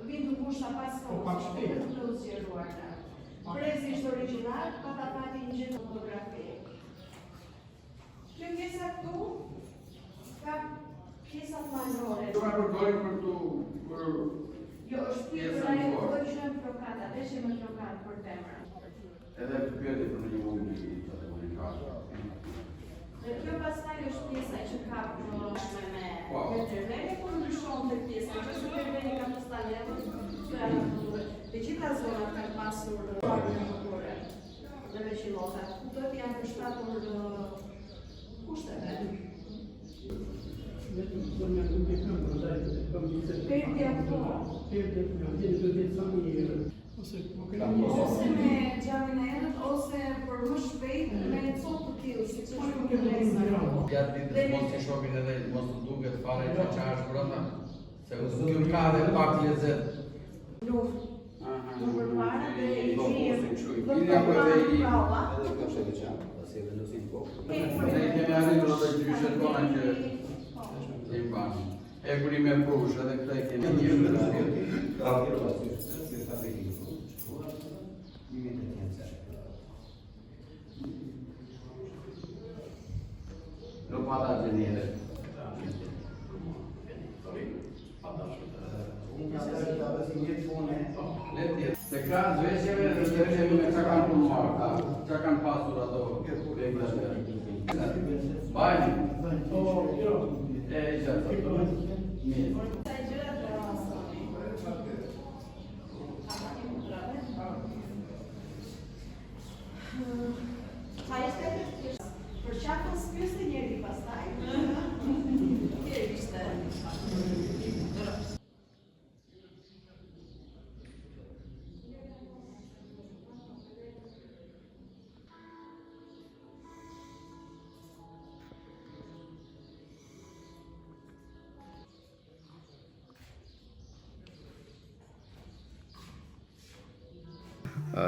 Vindo kushta pas të të zgjeruarta. Prezi është origjinal, patapati një gjithë fotografi. Kjo pjesa këtu ka pjesat malore. Do ma përdojnë për tu... Jo, është pjesë ajo që është në flokata, veshje me flokat për femra. Edhe të pyeti për një mund një të komunikatë. Dhe kjo pastaj është pjesa që ka përshme me terveni, por ndryshon të pjesa. Që së terveni ka të stalevë, të gjitha zonat kanë pasur partë në motore dhe veçilotat. Këtët janë përshtatur kushteve. Ose me gjamin e erët, ose për më shpejt me copë të tillë, si që është në lezë. Gjatë ditës mos të shohin edhe mos të duket fare që është brenda. Se kjo ka dhe pak lezet. Luft. Në përpara dhe i Ne kemi arritur edhe gjyshet tona që i mbanë. E kuri me prush edhe këta i kemi njërë. Nuk pata që njëre. Se ka zveshjeve dhe zveshjeve me që kanë punuar, që kanë pasur ato vejtës. Bajni. E qëtë. Mirë. Qa ishte për qatë së pjusë njeri pastaj. Kje ishte?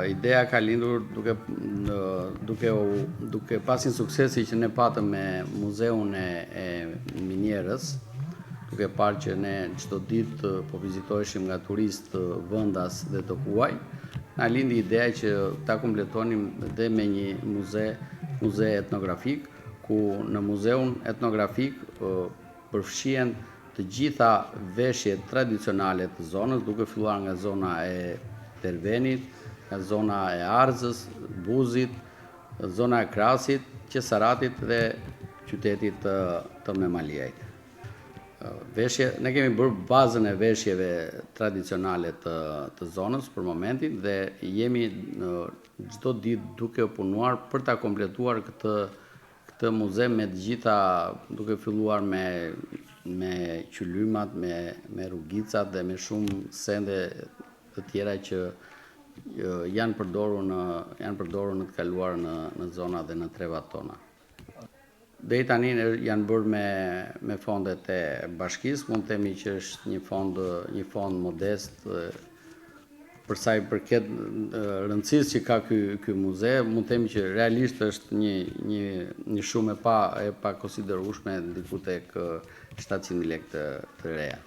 Ideja ka lindur duke pasin suksesi që ne patëm me muzeun e minjerës, duke parë që ne çdo ditë po vizitoheshim nga turistë vendas dhe të huaj, na lindi ideja që ta kompletonim dhe me një muze etnografik, ku në muzeun etnografik përfshihen të gjitha veshjet tradicionale të zonës, duke filluar nga zona e Tervenit, nga zona e Arzës, Buzit, zona e Krasit, Qesaratit dhe qytetit të Memaliajt. Ne kemi bërë bazën e veshjeve tradicionale të zonës për momentin dhe jemi çdo ditë duke punuar për ta kompletuar këtë muze me të gjitha, duke filluar me qylymat, me rrugicat dhe me shumë sende të tjera që janë përdorur në të kaluar në zona dhe në trevat tona. Deri tani janë bërë me fondet e bashkisë, mund të themi që është një fond modest për sa i përket rëndësisë që ka ky muze, mund të themi që realisht është një shumë e pa konsiderueshme, diku tek 700.000 lekë të reja.